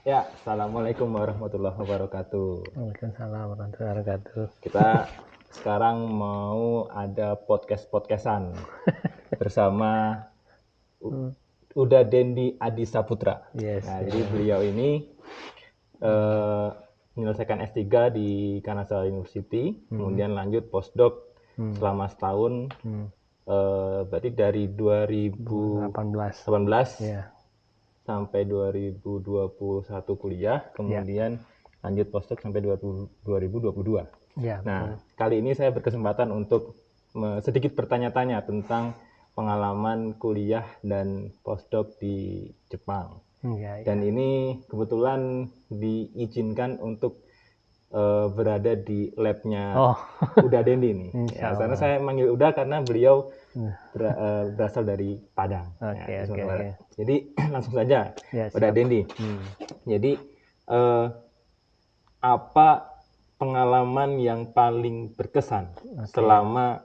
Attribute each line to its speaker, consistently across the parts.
Speaker 1: Ya, Assalamualaikum warahmatullahi wabarakatuh.
Speaker 2: Waalaikumsalam warahmatullahi wabarakatuh.
Speaker 1: Kita sekarang mau ada podcast-podcastan bersama Uda Dendi Adi Saputra.
Speaker 2: Yes,
Speaker 1: Jadi beliau ini menyelesaikan S3 di Kanasa University, kemudian lanjut postdoc selama setahun, berarti dari 2018
Speaker 2: Ya.
Speaker 1: sampai 2021 kuliah, kemudian lanjut postdoc sampai 2022.
Speaker 2: Ya,
Speaker 1: Nah, kali ini saya berkesempatan untuk sedikit bertanya-tanya tentang pengalaman kuliah dan postdoc di Jepang. Dan ini kebetulan diizinkan untuk berada di labnya Uda Dendi nih. Ya, karena saya manggil Uda karena beliau berasal dari Padang.
Speaker 2: Oke.
Speaker 1: Jadi langsung saja,
Speaker 2: Ya,
Speaker 1: Uda
Speaker 2: siap.
Speaker 1: Dendi. Jadi apa pengalaman yang paling berkesan selama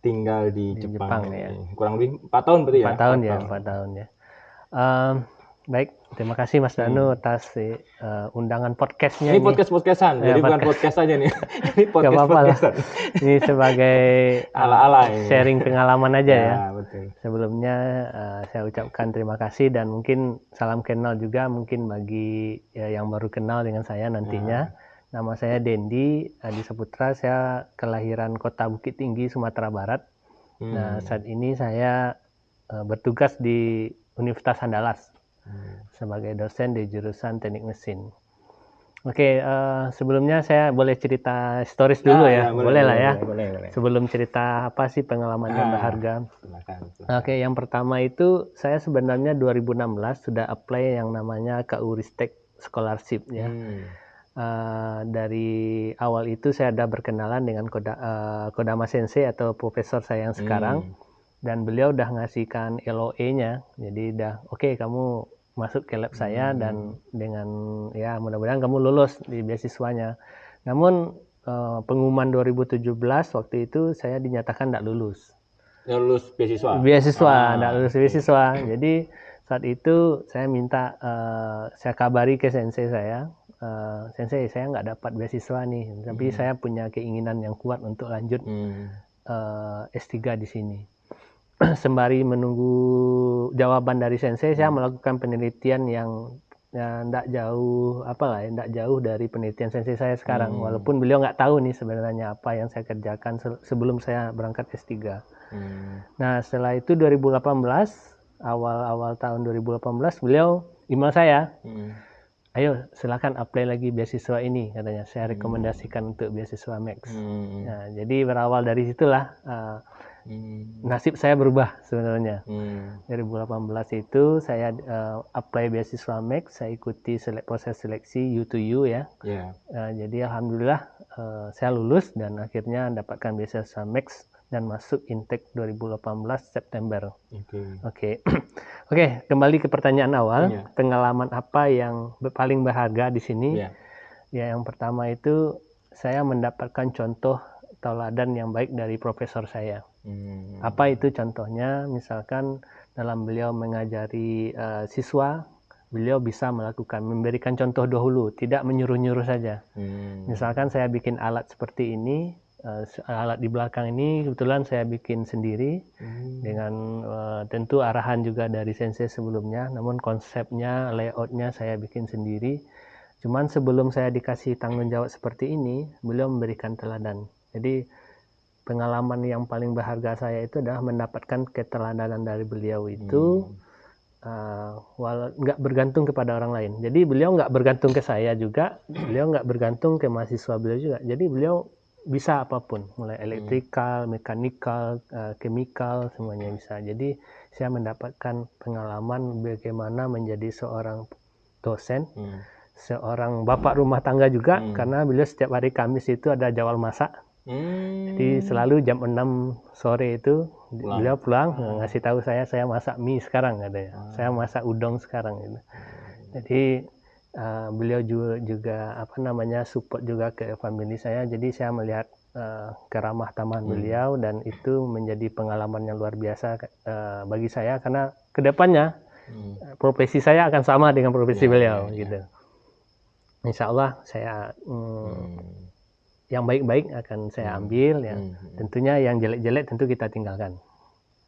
Speaker 1: tinggal di Jepang ini?
Speaker 2: ya.
Speaker 1: Kurang lebih 4 tahun berarti ya?
Speaker 2: 4 tahun ya. Baik, terima kasih Mas Danu atas undangan podcastnya.
Speaker 1: Ini podcast-podcastan, jadi bukan podcast saja nih. Ini podcast-podcastan.
Speaker 2: Ini sebagai
Speaker 1: ala-ala
Speaker 2: sharing pengalaman aja ya.
Speaker 1: Betul.
Speaker 2: Sebelumnya saya ucapkan terima kasih dan mungkin salam kenal juga mungkin bagi yang baru kenal dengan saya nantinya. Nama saya Dendi Adi Saputra, saya kelahiran Kota Bukit Tinggi, Sumatera Barat. Nah, saat ini saya bertugas di Universitas Andalas sebagai dosen di jurusan Teknik Mesin. Oke, sebelumnya saya boleh cerita historis dulu ya? Boleh lah ya? Boleh. Sebelum cerita apa sih pengalaman yang berharga?
Speaker 1: Silakan.
Speaker 2: Oke, yang pertama itu saya sebenarnya 2016 sudah apply yang namanya KU Ristek Scholarship ya. Dari awal itu saya ada berkenalan dengan Kodama Sensei atau profesor saya yang sekarang, dan beliau udah ngasihkan LOE-nya, jadi udah oke, kamu masuk ke lab saya dan dengan ya mudah-mudahan kamu lulus di beasiswanya. Namun pengumuman 2017 waktu itu saya dinyatakan tidak lulus.
Speaker 1: Lulus beasiswa?
Speaker 2: Tidak lulus beasiswa. Jadi saat itu saya minta, saya kabari ke sensei saya, sensei saya nggak dapat beasiswa nih, tapi saya punya keinginan yang kuat untuk lanjut S3 di sini. Sembari menunggu jawaban dari sensei, saya melakukan penelitian yang tidak jauh dari penelitian sensei saya sekarang, walaupun beliau nggak tahu nih sebenarnya apa yang saya kerjakan sebelum saya berangkat S3. Nah, setelah itu 2018, awal tahun 2018 beliau email saya, ayo silakan apply lagi beasiswa ini, katanya. Saya rekomendasikan untuk beasiswa Max. Nah, jadi berawal dari situlah nasib saya berubah sebenarnya. 2018 itu saya apply beasiswa Max, saya ikuti proses seleksi U2U ya. Jadi alhamdulillah saya lulus dan akhirnya dapatkan beasiswa Max dan masuk intake 2018 September. Oke, kembali ke pertanyaan awal, pengalaman apa yang paling berharga di sini? Ya, yang pertama itu saya mendapatkan contoh tauladan yang baik dari profesor saya. Apa itu contohnya? Misalkan dalam beliau mengajari siswa, beliau bisa memberikan contoh dahulu, tidak menyuruh-nyuruh saja. Misalkan saya bikin alat seperti ini, alat di belakang ini kebetulan saya bikin sendiri dengan tentu arahan juga dari sensei sebelumnya, namun konsepnya, layoutnya saya bikin sendiri. Cuman sebelum saya dikasih tanggung jawab seperti ini, beliau memberikan teladan. Jadi pengalaman yang paling berharga saya itu adalah mendapatkan keteladanan dari beliau itu, nggak bergantung kepada orang lain. Jadi beliau nggak bergantung ke saya juga, beliau nggak bergantung ke mahasiswa beliau juga. Jadi beliau bisa apapun, mulai elektrikal, mekanikal, chemical, semuanya bisa. Jadi saya mendapatkan pengalaman bagaimana menjadi seorang dosen, seorang bapak rumah tangga juga, karena beliau setiap hari Kamis itu ada jadwal masak. Jadi selalu jam 6 sore itu beliau pulang ngasih tahu saya masak mie sekarang, katanya. Saya masak udang sekarang gitu. Jadi beliau juga support juga ke family saya. Jadi saya melihat keramah tamahan beliau dan itu menjadi pengalaman yang luar biasa bagi saya, karena kedepannya profesi saya akan sama dengan profesi beliau gitu. insya Allah saya yang baik-baik akan saya ambil ya. Tentunya yang jelek-jelek tentu kita tinggalkan.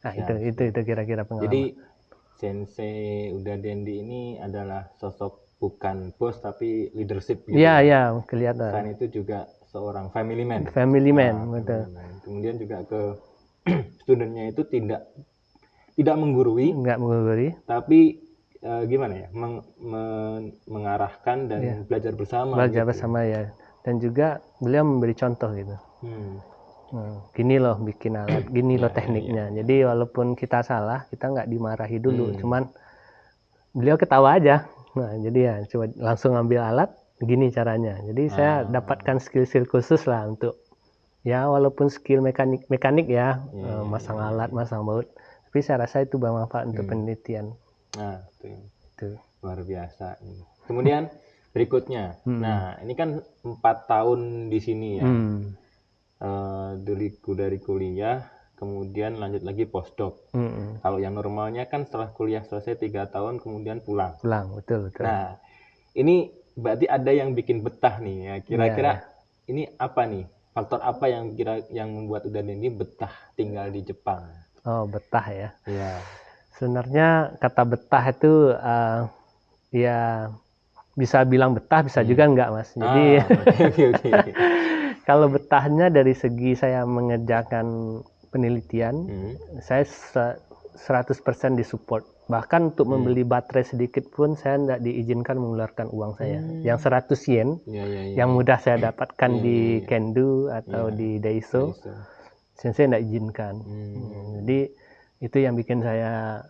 Speaker 2: Nah, itu kira-kira pengalaman.
Speaker 1: Jadi Sensei Uda Dendi ini adalah sosok bukan bos tapi leadership gitu.
Speaker 2: Iya, kelihatan.
Speaker 1: Selain itu juga seorang family man.
Speaker 2: Family man, betul.
Speaker 1: Kemudian juga ke studentnya itu tidak menggurui.
Speaker 2: Enggak menggurui.
Speaker 1: Tapi gimana ya, mengarahkan dan belajar bersama.
Speaker 2: Belajar bersama ya. Dan juga beliau memberi contoh gitu. Gini loh bikin alat, gini loh tekniknya. Jadi walaupun kita salah, kita nggak dimarahi dulu, cuman beliau ketawa aja. Nah, jadi ya coba langsung ambil alat, gini caranya. Jadi saya dapatkan skill-skill khusus lah untuk ya walaupun skill mekanik ya, masang alat, masang baut. Tapi saya rasa itu bermanfaat untuk penelitian.
Speaker 1: Nah, itu luar biasa. Kemudian berikutnya, nah ini kan 4 tahun di sini ya, dari kuliah, kemudian lanjut lagi postdoc. Kalau yang normalnya kan setelah kuliah selesai 3 tahun, kemudian pulang.
Speaker 2: Betul.
Speaker 1: Nah, ini berarti ada yang bikin betah nih ya. Kira-kira ini apa nih? Faktor apa yang membuat Uda Dendi betah tinggal di Jepang?
Speaker 2: Oh, betah ya.
Speaker 1: Iya.
Speaker 2: Sebenarnya kata betah itu ya bisa bilang betah, bisa juga enggak, Mas. Jadi
Speaker 1: okay.
Speaker 2: kalau betahnya dari segi saya mengerjakan penelitian, saya 100% disupport. Bahkan untuk membeli baterai sedikit pun saya tidak diizinkan mengeluarkan uang saya. Yang 100 yen, yang mudah saya dapatkan di Kendo atau di Daiso, Sensei tidak izinkan. Jadi itu yang bikin saya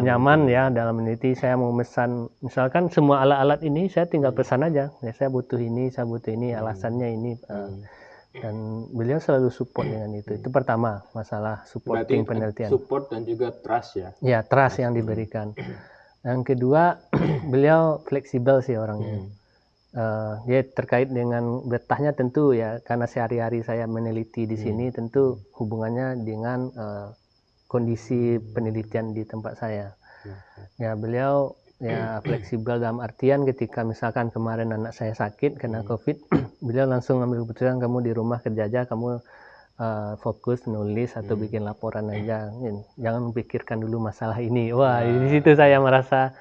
Speaker 2: nyaman ya dalam meneliti. Saya mau memesan, misalkan semua alat-alat ini saya tinggal pesan aja. Ya, saya butuh ini, alasannya ini. Dan beliau selalu support dengan itu. Itu pertama, masalah supporting penelitian.
Speaker 1: Support dan juga trust ya?
Speaker 2: Ya, trust yang diberikan. Yang kedua, beliau fleksibel sih orangnya. Dia terkait dengan betahnya tentu ya, karena sehari-hari saya meneliti di sini, tentu hubungannya dengan kondisi penelitian di tempat saya. Ya, beliau ya fleksibel dalam artian ketika misalkan kemarin anak saya sakit kena COVID, beliau langsung ambil keputusan, kamu di rumah kerja aja, kamu fokus nulis atau bikin laporan aja, jangan pikirkan dulu masalah ini. Wah, di situ saya merasa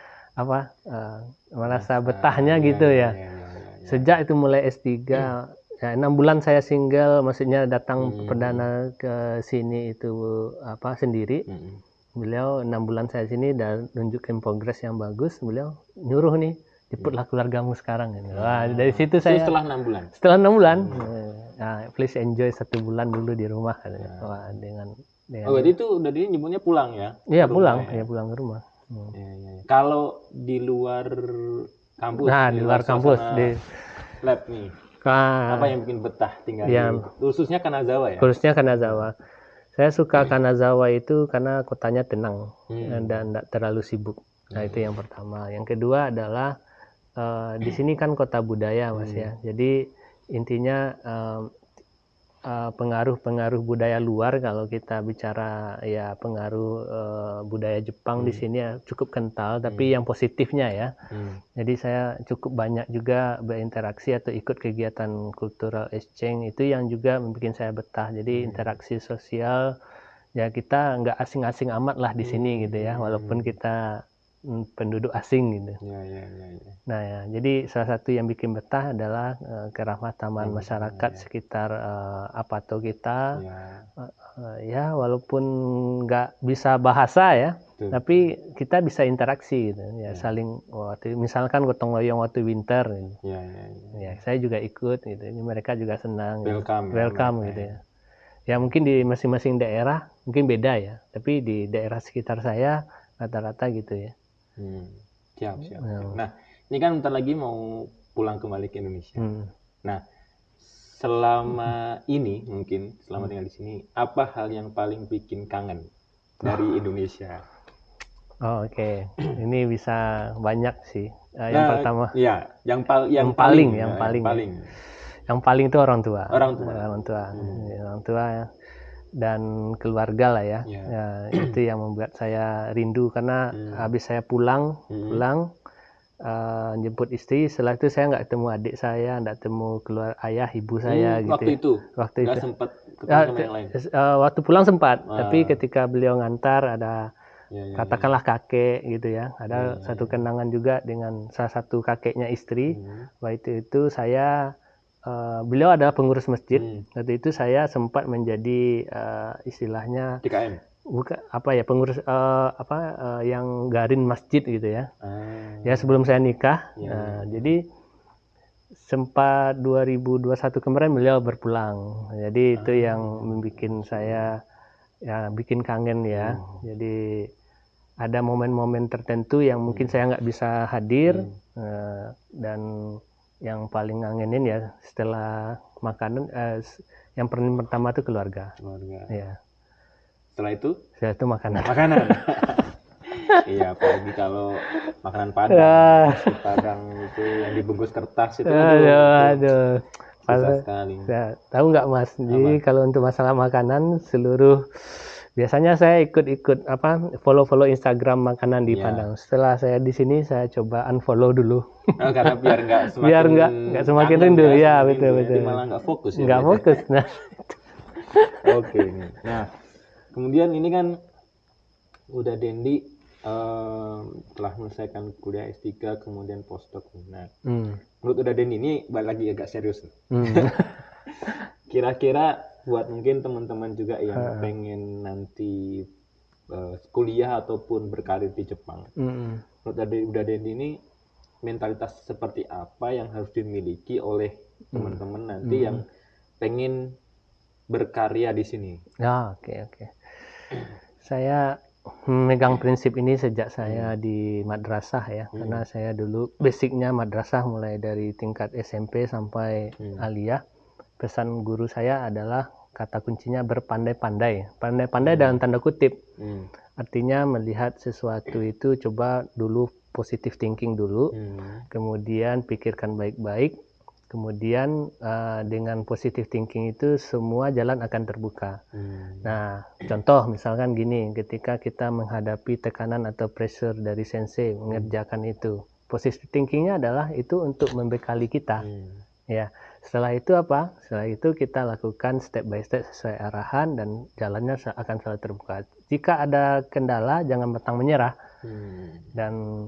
Speaker 2: merasa betahnya gitu ya. Sejak itu mulai S3 ya 6 bulan saya single, maksudnya datang perdana ke sini itu sendiri. Beliau 6 bulan saya sini dan nunjukin progres yang bagus. Beliau nyuruh nih, jemputlah keluargamu sekarang. Wah, dari situ saya
Speaker 1: setelah 6 bulan.
Speaker 2: Setelah 6 bulan, please enjoy 1 bulan dulu di rumah. Wah, dengan
Speaker 1: berarti itu udah dia nyebutnya pulang ya?
Speaker 2: Iya, pulang ke rumah.
Speaker 1: Kalau di luar kampus,
Speaker 2: di luar kampus di
Speaker 1: lab nih. Apa yang bikin betah tinggal di khususnya Kanazawa ya?
Speaker 2: Khususnya Kanazawa. Saya suka Kanazawa itu karena kotanya tenang dan tidak terlalu sibuk. Nah, itu yang pertama. Yang kedua adalah di sini kan kota budaya, Mas ya. Jadi intinya pengaruh budaya luar, kalau kita bicara ya pengaruh budaya Jepang di sini ya cukup kental, tapi yang positifnya ya. Jadi saya cukup banyak juga berinteraksi atau ikut kegiatan cultural exchange, itu yang juga membuat saya betah. Jadi interaksi sosial ya, kita nggak asing-asing amat lah di sini gitu ya, walaupun kita penduduk asing gitu. Nah ya, jadi salah satu yang bikin betah adalah kerahmatan masyarakat sekitar Apato kita. Ya walaupun nggak bisa bahasa ya, tapi kita bisa interaksi gitu ya, saling misalkan gotong royong waktu winter gitu. Ya, saya juga ikut gitu. Mereka juga senang. Welcome gitu ya. Ya mungkin di masing-masing daerah mungkin beda ya, tapi di daerah sekitar saya rata-rata gitu ya.
Speaker 1: Siap. Nah, ini kan bentar lagi mau pulang kembali ke Indonesia. Nah, selama tinggal di sini, apa hal yang paling bikin kangen dari Indonesia?
Speaker 2: Oke. Ini bisa banyak sih. Yang pertama.
Speaker 1: Iya, yang
Speaker 2: paling.
Speaker 1: Yang
Speaker 2: paling itu orang tua.
Speaker 1: Orang
Speaker 2: tua dan keluarga lah ya. Itu yang membuat saya rindu, karena habis saya pulang jemput istri. Setelah itu saya nggak ketemu adik saya, nggak ketemu ayah ibu saya gitu.
Speaker 1: Waktu itu
Speaker 2: waktu
Speaker 1: nggak
Speaker 2: itu
Speaker 1: sempat ketemu sama yang lain.
Speaker 2: Waktu pulang sempat, tapi ketika beliau ngantar ada katakanlah kakek gitu ya, ada satu kenangan juga dengan salah satu kakeknya istri. Waktu itu saya beliau adalah pengurus masjid. Waktu itu saya sempat menjadi istilahnya
Speaker 1: DKM.
Speaker 2: Bukan apa ya, pengurus yang garin masjid gitu ya. Ya sebelum saya nikah. Jadi sempat 2021 kemarin beliau berpulang. Jadi itu yang membuat saya ya bikin kangen ya. Jadi ada momen-momen tertentu yang mungkin saya nggak bisa hadir, dan yang paling ngangenin ya setelah makanan, yang pertama itu keluarga. Ya.
Speaker 1: Setelah itu
Speaker 2: makanan.
Speaker 1: Iya, apalagi kalau makanan Padang, nasi Padang itu yang dibungkus kertas itu, aduh. Susah sekali.
Speaker 2: Tahu nggak Mas? Jadi kalau untuk masalah makanan biasanya saya ikut follow Instagram makanan di Padang. Setelah saya di sini saya coba unfollow dulu.
Speaker 1: Karena biar nggak semakin
Speaker 2: rindu ya, betul.
Speaker 1: Jadi malah nggak fokus ya.
Speaker 2: Nggak fokus. Nah.
Speaker 1: Oke nih. Nah, kemudian ini kan udah Dendi telah menyelesaikan kuliah S3 kemudian postdoc. Nah, menurut udah Dendi ini balik lagi agak serius. Kira-kira buat mungkin teman-teman juga yang pengen nanti kuliah ataupun berkarir di Jepang. Menurut udah Dendi ini mentalitas seperti apa yang harus dimiliki oleh teman-teman nanti yang pengen berkarya di sini?
Speaker 2: Ya, oke. Saya memegang prinsip ini sejak saya di madrasah ya, karena saya dulu basicnya madrasah mulai dari tingkat SMP sampai aliyah. Pesan guru saya adalah kata kuncinya berpandai-pandai. Pandai-pandai dalam tanda kutip. Artinya melihat sesuatu itu coba dulu positive thinking dulu, kemudian pikirkan baik-baik, kemudian dengan positive thinking itu semua jalan akan terbuka. Nah, contoh misalkan gini, ketika kita menghadapi tekanan atau pressure dari sensei mengerjakan itu, positive thinkingnya adalah itu untuk membekali kita. Ya, setelah itu apa? Setelah itu kita lakukan step by step sesuai arahan dan jalannya akan selalu terbuka. Jika ada kendala, jangan pantang menyerah. Dan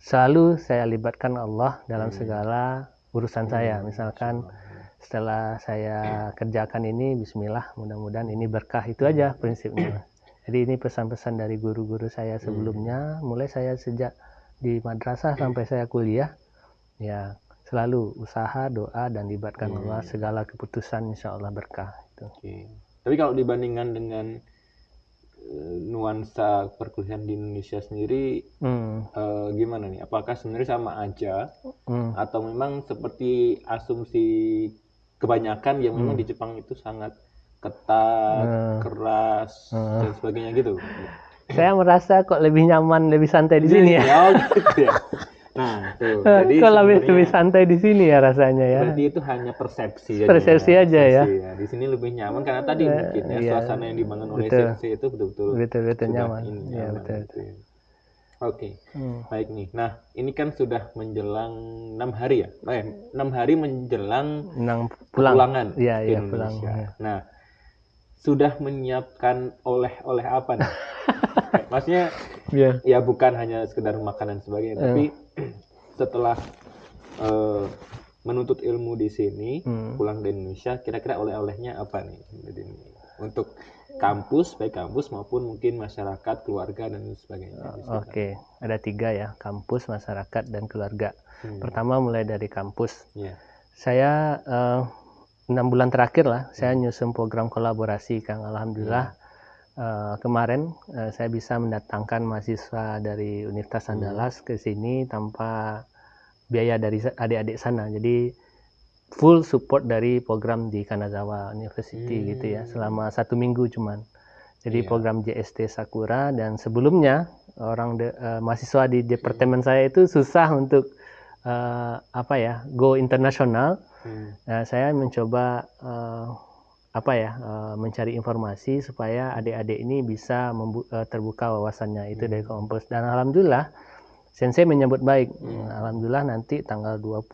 Speaker 2: selalu saya libatkan Allah dalam segala urusan saya. Misalkan setelah saya kerjakan ini, bismillah, mudah-mudahan ini berkah. Itu aja prinsipnya. Jadi ini pesan-pesan dari guru-guru saya sebelumnya, mulai saya sejak di madrasah sampai saya kuliah, ya selalu usaha, doa, dan libatkan Allah, segala keputusan insya Allah berkah.
Speaker 1: Tapi kalau dibandingkan dengan nuansa perkuliahan di Indonesia sendiri, gimana nih? Apakah sebenarnya sama aja, atau memang seperti asumsi kebanyakan yang memang di Jepang itu sangat ketat, keras, dan sebagainya gitu?
Speaker 2: Saya merasa kok lebih nyaman, lebih santai di sini ya.
Speaker 1: Gitu ya. Nah, tuh. Jadi
Speaker 2: kok lebih santai di sini ya rasanya ya.
Speaker 1: Berarti itu hanya persepsi
Speaker 2: aja ya.
Speaker 1: Di sini lebih nyaman karena tadi mungkin suasana yang dibangun oleh sensei itu betul-betul
Speaker 2: nyaman.
Speaker 1: Betul. Oke. Baik nih. Nah, ini kan sudah menjelang 6 hari ya? 6 hari menjelang pulangan ke Indonesia.
Speaker 2: Pulang.
Speaker 1: Nah, sudah menyiapkan oleh-oleh apa nih? Maksudnya ya bukan hanya sekedar makanan sebagainya, tapi setelah menuntut ilmu di sini, pulang di Indonesia, kira-kira oleh-olehnya apa nih untuk kampus, baik kampus maupun mungkin masyarakat, keluarga, dan sebagainya.
Speaker 2: Oke, ada 3 ya, kampus, masyarakat, dan keluarga. Pertama mulai dari kampus. Saya 6 bulan terakhir lah, saya nyusun program kolaborasi, Kang. Alhamdulillah kemarin saya bisa mendatangkan mahasiswa dari Universitas Andalas ke sini tanpa biaya dari adik-adik sana. Jadi full support dari program di Kanazawa University gitu ya, selama 1 minggu cuman. Jadi program JST Sakura, dan sebelumnya mahasiswa di departemen saya itu susah untuk go internasional. Saya mencoba mencari informasi supaya adik-adik ini bisa terbuka wawasannya itu dari kampus, dan alhamdulillah Sensei menyambut baik. Alhamdulillah nanti tanggal 20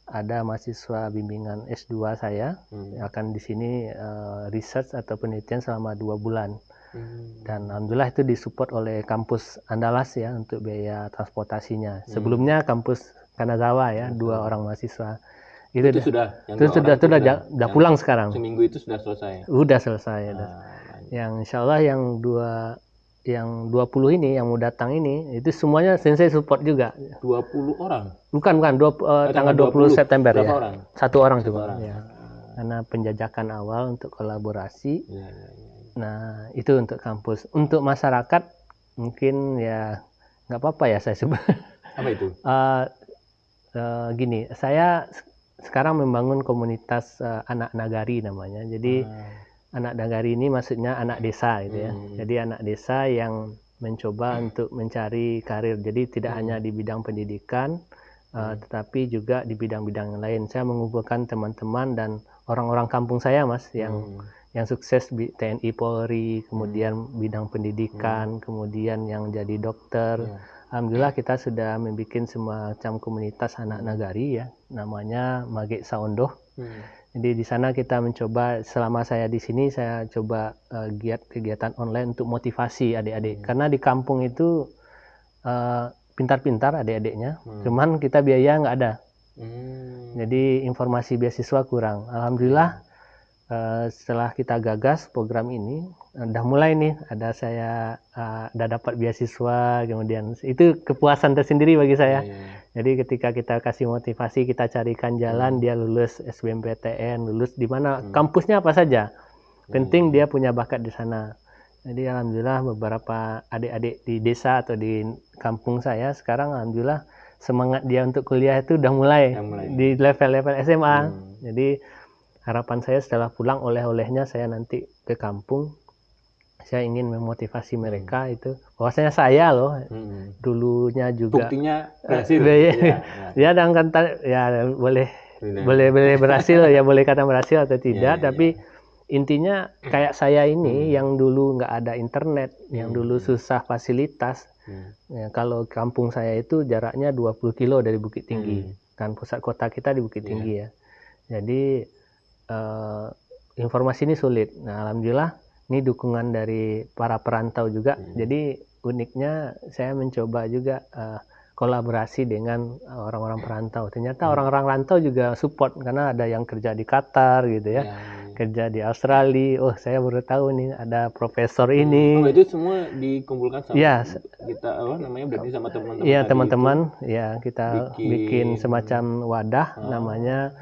Speaker 2: ada mahasiswa bimbingan S2 saya yang akan di sini research atau penelitian selama 2 bulan. Dan alhamdulillah itu disupport oleh kampus Andalas ya untuk biaya transportasinya. Sebelumnya kampus Kanazawa ya, 2 orang mahasiswa.
Speaker 3: Itu sudah
Speaker 2: pulang sekarang.
Speaker 3: Seminggu itu sudah selesai.
Speaker 2: Udah selesai. Yang insyaallah yang 20 ini yang mau datang ini itu semuanya Sensei support juga.
Speaker 3: 20 orang?
Speaker 2: Bukan tanggal 20 September ya.
Speaker 3: Orang?
Speaker 2: Satu orang cuma ya. Karena penjajakan awal untuk kolaborasi.
Speaker 3: Ya.
Speaker 2: Nah, itu untuk kampus. Untuk masyarakat mungkin ya nggak apa-apa ya saya sebut.
Speaker 3: Apa itu?
Speaker 2: Gini, saya sekarang membangun komunitas anak nagari namanya. Jadi anak nagari ini maksudnya anak desa gitu ya. Jadi anak desa yang mencoba untuk mencari karir. Jadi tidak hanya di bidang pendidikan, tetapi juga di bidang-bidang yang lain. Saya mengumpulkan teman-teman dan orang-orang kampung saya, Mas, yang sukses di TNI Polri, kemudian bidang pendidikan, kemudian yang jadi dokter. Alhamdulillah kita sudah membuat semacam komunitas anak nagari ya, namanya Magek Saondoh. Jadi di sana kita mencoba, selama saya di sini saya coba giat kegiatan online untuk motivasi adik-adik. Karena di kampung itu pintar-pintar adik-adiknya, cuman kita biaya nggak ada. Jadi informasi beasiswa kurang. Alhamdulillah setelah kita gagas program ini, udah mulai nih, udah dapat beasiswa, kemudian itu kepuasan tersendiri bagi saya. Jadi ketika kita kasih motivasi, kita carikan jalan, dia lulus SBMPTN, lulus di mana, kampusnya apa saja, penting dia punya bakat di sana. Jadi alhamdulillah beberapa adik-adik di desa atau di kampung saya sekarang alhamdulillah semangat dia untuk kuliah itu udah mulai. Di level-level SMA. Jadi harapan saya setelah pulang oleh-olehnya saya nanti ke kampung, saya ingin memotivasi mereka itu bahwasanya saya loh dulunya juga
Speaker 3: buktinya berhasil
Speaker 2: ya dan kata ya boleh berhasil ya, boleh kata berhasil atau tidak, tapi intinya kayak saya ini yang dulu nggak ada internet, yang dulu susah fasilitas. Ya, kalau kampung saya itu jaraknya 20 kilo dari Bukit Tinggi, kan pusat kota kita di Bukit Tinggi ya. Jadi informasi ini sulit. Nah, alhamdulillah ini dukungan dari para perantau juga. Jadi uniknya saya mencoba juga kolaborasi dengan orang-orang perantau. Ternyata orang-orang rantau juga support karena ada yang kerja di Qatar gitu ya. Kerja di Australia. Oh, saya baru tahu nih ada profesor ini.
Speaker 3: Oh, itu semua dikumpulkan sama kita berarti sama teman-teman.
Speaker 2: Iya, teman-teman. Ya, kita bikin semacam wadah namanya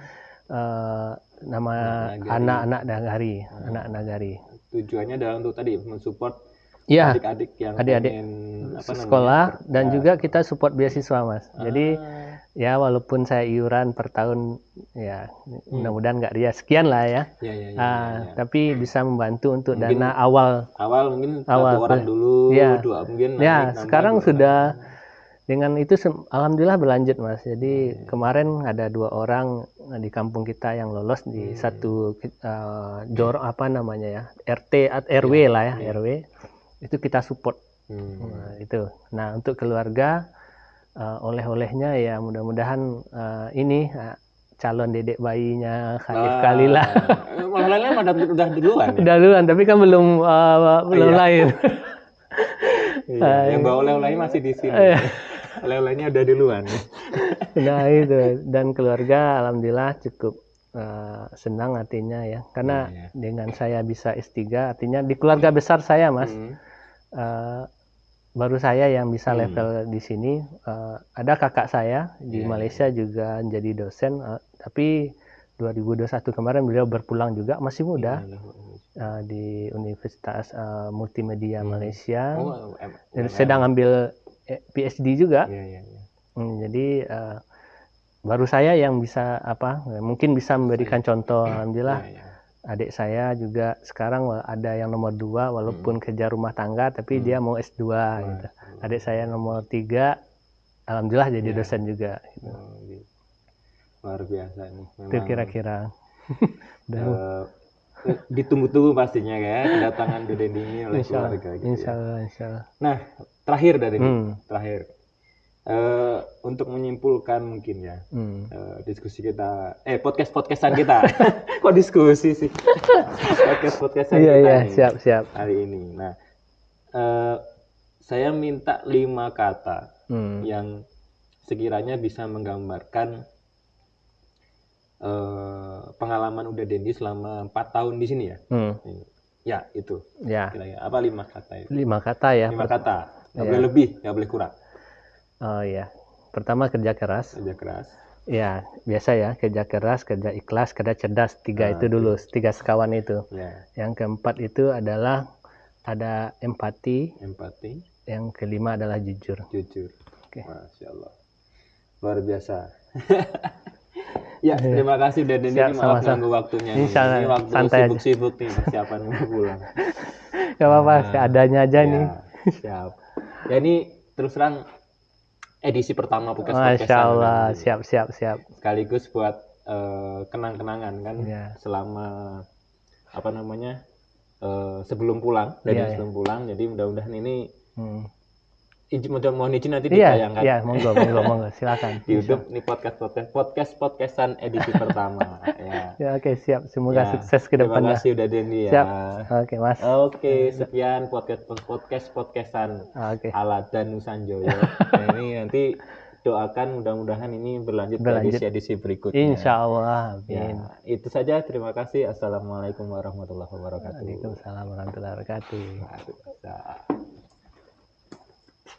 Speaker 2: nama anak-anak nagari, anak nagari.
Speaker 3: Tujuannya adalah untuk tadi mensupport
Speaker 2: ya,
Speaker 3: adik-adik yang
Speaker 2: pengen sekolah dan juga kita support beasiswa, Mas. Jadi ya walaupun saya iuran per tahun ya mudah-mudahan nggak ria sekian lah ya. Tapi bisa membantu untuk mungkin dana awal
Speaker 3: mungkin satu orang dulu, dua mungkin
Speaker 2: ya sekarang sudah dengan itu alhamdulillah berlanjut, Mas. Jadi kemarin ada 2 orang di kampung kita yang lolos di satu RT atau RW lah ya, RW. Itu kita support. Itu. Nah, untuk keluarga oleh-olehnya ya mudah-mudahan ini calon dedek bayinya Khalif Kalila.
Speaker 3: Oleh-olehnya udah duluan.
Speaker 2: Udah duluan, tapi kan belum lahir.
Speaker 3: Yang bawa oleh-olehnya masih di sini. Oleh-olehnya udah duluan.
Speaker 2: Nah itu, dan keluarga alhamdulillah cukup senang artinya ya, karena dengan saya bisa S3 artinya di keluarga besar saya, Mas, baru saya yang bisa level di sini. Ada kakak saya di Malaysia juga jadi dosen, tapi 2021 kemarin beliau berpulang juga, masih muda, di Universitas Multimedia Malaysia. Sedang ambil PhD juga. Jadi baru saya yang bisa mungkin bisa memberikan contoh. Alhamdulillah adik saya juga sekarang ada yang nomor 2 walaupun kerja rumah tangga, tapi dia mau S2 gitu. Adik saya nomor 3 alhamdulillah jadi dosen juga gitu.
Speaker 3: Luar biasa nih memang.
Speaker 2: Itu kira-kira
Speaker 3: ditunggu-tunggu pastinya ya kedatangan Deden ini oleh keluarga gitu.
Speaker 2: Insyaallah.
Speaker 3: Nah, terakhir dari terakhir
Speaker 1: Untuk menyimpulkan mungkin ya diskusi kita, podcastan kita, kok diskusi sih, podcastan kita nih,
Speaker 2: siap
Speaker 1: hari ini. Nah, saya minta 5 kata yang sekiranya bisa menggambarkan pengalaman Uda Dendi selama 4 tahun di sini ya. Ya itu.
Speaker 2: Ya.
Speaker 1: Kira-kira apa 5 kata itu?
Speaker 2: 5 kata ya.
Speaker 1: 5 kata. Nggak boleh lebih, nggak boleh kurang.
Speaker 2: Oh iya. Pertama kerja keras.
Speaker 1: Kerja keras.
Speaker 2: Ya, biasa ya, kerja keras, kerja ikhlas, kerja cerdas. 3 itu dulu, 3 sekawan itu.
Speaker 1: Ya.
Speaker 2: Yang keempat itu adalah ada empati.
Speaker 1: Empati.
Speaker 2: Yang kelima adalah jujur.
Speaker 1: Jujur. Oke. Masya Allah. Luar biasa. Ya, terima kasih Uda Dendi, maaf ganggu waktunya. Ini waktu sibuk-sibuk nih, persiapan mau pulang.
Speaker 2: Gak apa-apa, seadanya aja nih.
Speaker 1: Siap. Ya ini terus terang edisi pertama podcast-podcastan.
Speaker 2: Masya Allah, siap.
Speaker 1: Sekaligus buat kenang-kenangan kan selama sebelum pulang, sebelum pulang. Jadi mudah-mudahan ini mohon izin nanti ditayangkan.
Speaker 2: Iya, monggo, silakan.
Speaker 1: Di YouTube ini podcastan edisi pertama.
Speaker 2: Ya, oke, siap. Semoga sukses ke depannya.
Speaker 1: Terima kasih Uda Dendi ya.
Speaker 2: Siap. Oke, Mas.
Speaker 1: Oke, sekian podcastan ala Danu Sanjoyo. Nah, ini nanti doakan mudah-mudahan ini berlanjut ke edisi berikutnya.
Speaker 2: Insya Allah. Amin.
Speaker 1: Ya, itu saja. Terima kasih. Assalamualaikum warahmatullahi wabarakatuh.
Speaker 2: Waalaikumsalam warahmatullahi wabarakatuh.